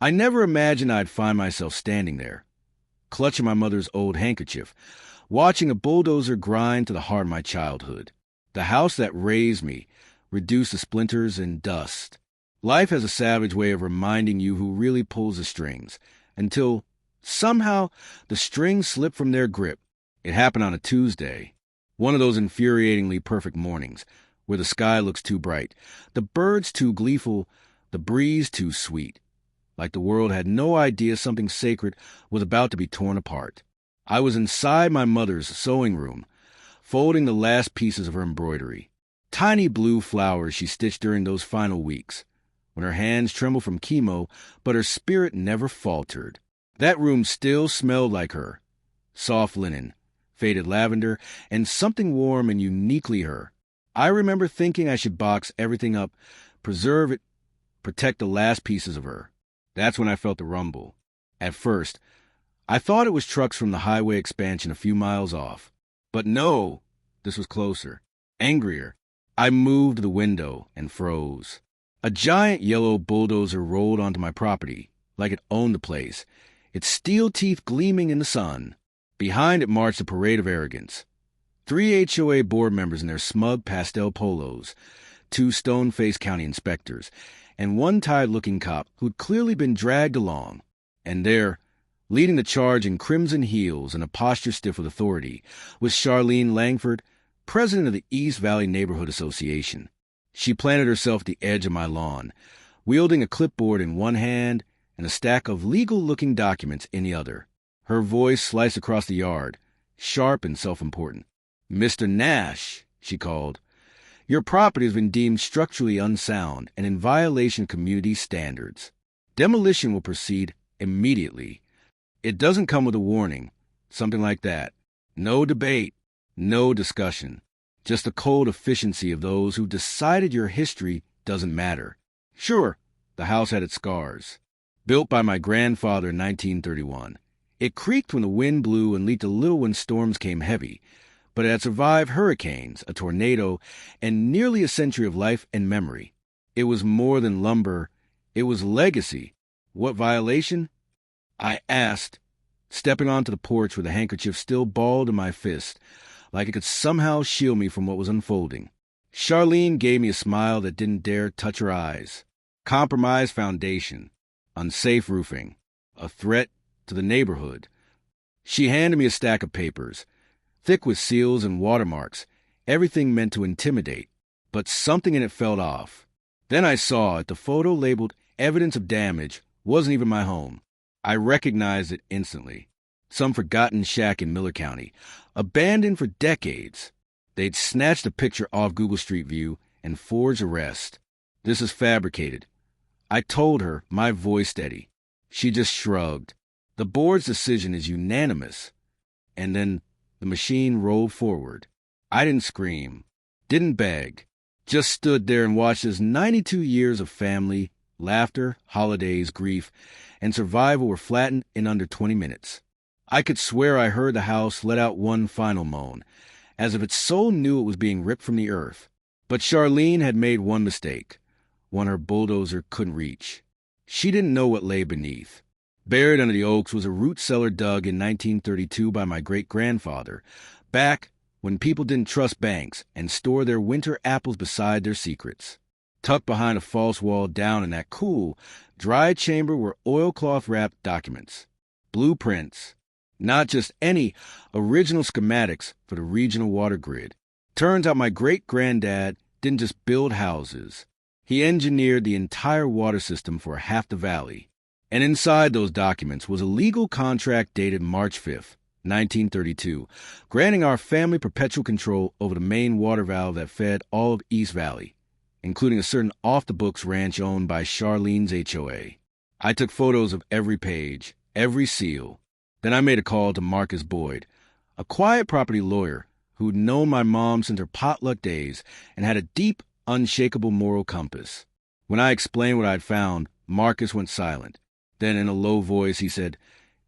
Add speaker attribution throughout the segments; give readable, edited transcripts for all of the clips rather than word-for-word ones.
Speaker 1: I never imagined I'd find myself standing there, clutching my mother's old handkerchief, watching a bulldozer grind to the heart of my childhood. The house that raised me, reduced to splinters and dust. Life has a savage way of reminding you who really pulls the strings, until somehow the strings slip from their grip. It happened on a Tuesday, one of those infuriatingly perfect mornings, where the sky looks too bright, the birds too gleeful, the breeze too sweet, like the world had no idea something sacred was about to be torn apart. I was inside my mother's sewing room, folding the last pieces of her embroidery, tiny blue flowers she stitched during those final weeks, when her hands trembled from chemo, but her spirit never faltered. That room still smelled like her, soft linen, faded lavender, and something warm and uniquely her. I remember thinking I should box everything up, preserve it, protect the last pieces of her. That's when I felt the rumble. At first, I thought it was trucks from the highway expansion a few miles off. But no, this was closer, angrier. I moved the window and froze. A giant yellow bulldozer rolled onto my property, like it owned the place, its steel teeth gleaming in the sun. Behind it marched a parade of arrogance. 3 HOA board members in their smug pastel polos, 2 stone-faced county inspectors, and one tired-looking cop who'd clearly been dragged along. And there, leading the charge in crimson heels and a posture stiff with authority, was Charlene Langford, president of the East Valley Neighborhood Association. She planted herself at the edge of my lawn, wielding a clipboard in one hand and a stack of legal-looking documents in the other. Her voice sliced across the yard, sharp and self-important. "Mr. Nash," she called, "your property has been deemed structurally unsound and in violation of community standards. Demolition will proceed immediately. It doesn't come with a warning, something like that. No debate, no discussion. Just the cold efficiency of those who decided your history doesn't matter." Sure, the house had its scars. Built by my grandfather in 1931. It creaked when the wind blew and leaked a little when storms came heavy, but it had survived hurricanes, a tornado, and nearly a century of life and memory. It was more than lumber. It was legacy. What violation? I asked, stepping onto the porch with a handkerchief still balled in my fist, like it could somehow shield me from what was unfolding. Charlene gave me a smile that didn't dare touch her eyes. Compromised foundation, unsafe roofing, a threat to the neighborhood. She handed me a stack of papers, thick with seals and watermarks, everything meant to intimidate, but something in it felt off. Then I saw it. The photo labeled "Evidence of Damage" wasn't even my home. I recognized it instantly. Some forgotten shack in Miller County, abandoned for decades. They'd snatched the picture off Google Street View and forged a rest. "This is fabricated," I told her, my voice steady. She just shrugged. "The board's decision is unanimous." And then the machine rolled forward. I didn't scream, didn't beg, just stood there and watched as 92 years of family, laughter, holidays, grief, and survival were flattened in under 20 minutes. I could swear I heard the house let out one final moan, as if its soul knew it was being ripped from the earth. But Charlene had made one mistake, one her bulldozer couldn't reach. She didn't know what lay beneath. Buried under the oaks was a root cellar dug in 1932 by my great-grandfather, back when people didn't trust banks and store their winter apples beside their secrets. Tucked behind a false wall down in that cool, dry chamber were oilcloth-wrapped documents, blueprints, not just any original schematics for the regional water grid. Turns out my great-granddad didn't just build houses. He engineered the entire water system for half the valley. And inside those documents was a legal contract dated March 5th, 1932, granting our family perpetual control over the main water valve that fed all of East Valley, including a certain off-the-books ranch owned by Charlene's HOA. I took photos of every page, every seal. Then I made a call to Marcus Boyd, a quiet property lawyer who'd known my mom since her potluck days and had a deep, unshakable moral compass. When I explained what I'd found, Marcus went silent. Then in a low voice he said,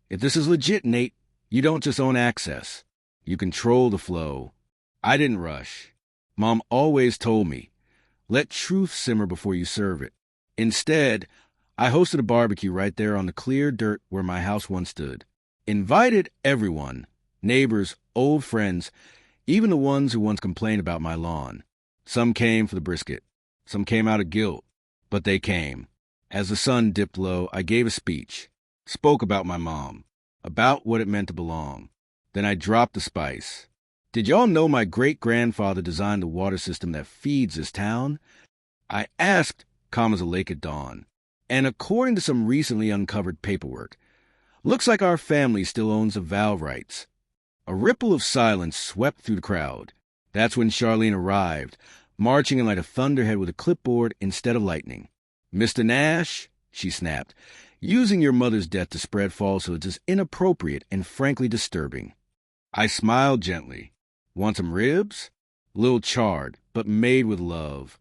Speaker 1: "If this is legit, Nate, you don't just own access. You control the flow." I didn't rush. Mom always told me, let truth simmer before you serve it. Instead, I hosted a barbecue right there on the clear dirt where my house once stood. Invited everyone, neighbors, old friends, even the ones who once complained about my lawn. Some came for the brisket. Some came out of guilt. But they came. As the sun dipped low, I gave a speech. Spoke about my mom. About what it meant to belong. Then I dropped the spice. Did y'all know my great-grandfather designed the water system that feeds this town? I asked, calm as a lake at dawn. And according to some recently uncovered paperwork, looks like our family still owns the valve rights. A ripple of silence swept through the crowd. That's when Charlene arrived, marching in like a thunderhead with a clipboard instead of lightning. "Mr. Nash," she snapped, "using your mother's death to spread falsehoods is inappropriate and frankly disturbing." I smiled gently. "Want some ribs?" Little charred, but made with love.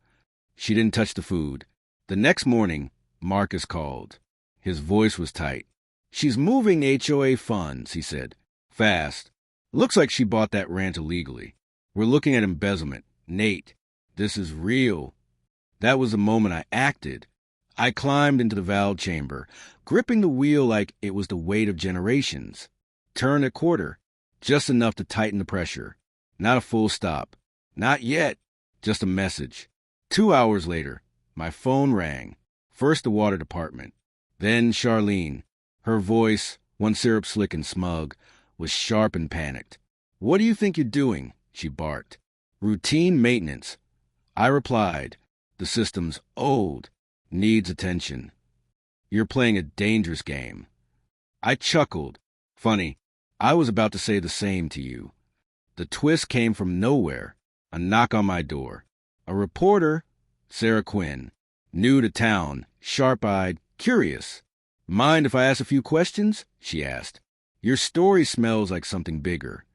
Speaker 1: She didn't touch the food. The next morning, Marcus called. His voice was tight. "She's moving HOA funds," he said. "Fast. Looks like she bought that ranch illegally. We're looking at embezzlement. Nate, this is real." That was the moment I acted. I climbed into the valve chamber, gripping the wheel like it was the weight of generations. Turn a quarter, just enough to tighten the pressure. Not a full stop. Not yet. Just a message. 2 hours later, my phone rang. First the water department. Then Charlene. Her voice, one syrup slick and smug, was sharp and panicked. "What do you think you're doing?" she barked. "Routine maintenance." I replied, "The system's old. Needs attention." "You're playing a dangerous game." I chuckled. "Funny, I was about to say the same to you." The twist came from nowhere. A knock on my door. A reporter, Sarah Quinn, new to town, sharp-eyed, curious. "Mind if I ask a few questions?" she asked. "Your story smells like something bigger."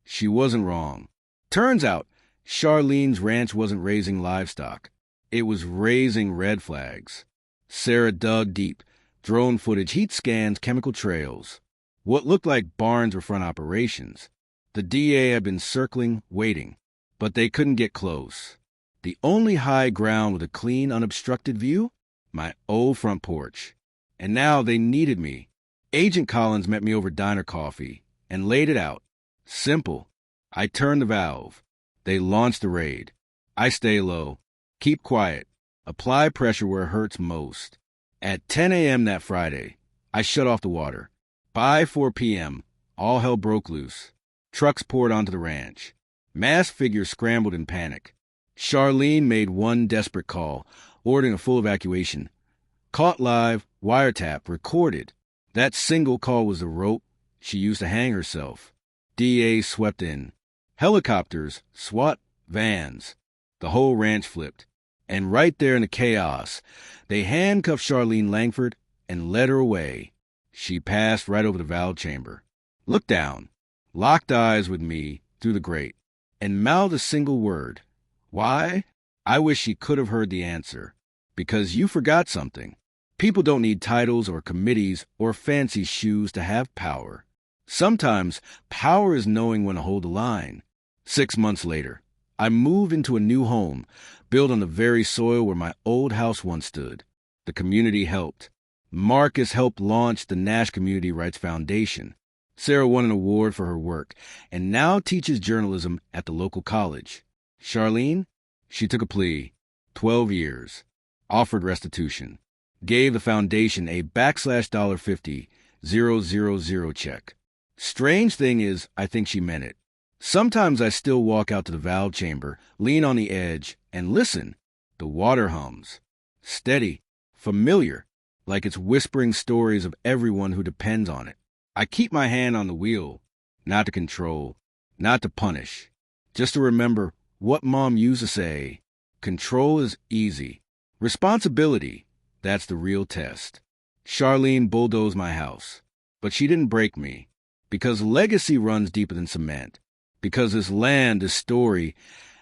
Speaker 1: She wasn't wrong. Turns out, Charlene's ranch wasn't raising livestock. It was raising red flags. Sarah dug deep. Drone footage, heat scans, chemical trails. What looked like barns were front operations. The DA had been circling, waiting. But they couldn't get close. The only high ground with a clean, unobstructed view? My old front porch. And now they needed me. Agent Collins met me over diner coffee and laid it out. Simple. I turned the valve. They launched the raid. I stay low. Keep quiet. Apply pressure where it hurts most. At 10 a.m. that Friday, I shut off the water. By 4 p.m., all hell broke loose. Trucks poured onto the ranch. Masked figures scrambled in panic. Charlene made one desperate call, ordering a full evacuation. Caught live, wiretap, recorded. That single call was the rope she used to hang herself. DA swept in. Helicopters, SWAT, vans. The whole ranch flipped. And right there in the chaos, they handcuffed Charlene Langford and led her away. She passed right over the valve chamber. Looked down, locked eyes with me through the grate, and mouthed a single word. Why? I wish she could have heard the answer. Because you forgot something. People don't need titles or committees or fancy shoes to have power. Sometimes power is knowing when to hold the line. 6 months later, I moved into a new home, built on the very soil where my old house once stood. The community helped. Marcus helped launch the Nash Community Rights Foundation. Sarah won an award for her work and now teaches journalism at the local college. Charlene? She took a plea. 12 years. Offered restitution. Gave the foundation a $$50,000 check. Strange thing is, I think she meant it. Sometimes I still walk out to the valve chamber, lean on the edge, and listen. The water hums. Steady. Familiar. Like it's whispering stories of everyone who depends on it. I keep my hand on the wheel. Not to control. Not to punish. Just to remember what Mom used to say. Control is easy. Responsibility, that's the real test. Charlene bulldozed my house. But she didn't break me. Because legacy runs deeper than cement. Because this land, this story,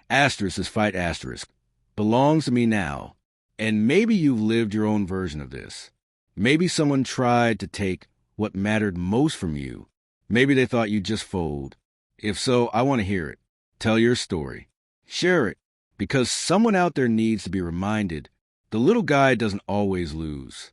Speaker 1: asterisk, this fight asterisk, belongs to me now. And maybe you've lived your own version of this. Maybe someone tried to take what mattered most from you. Maybe they thought you'd just fold. If so, I want to hear it. Tell your story. Share it. Because someone out there needs to be reminded the little guy doesn't always lose.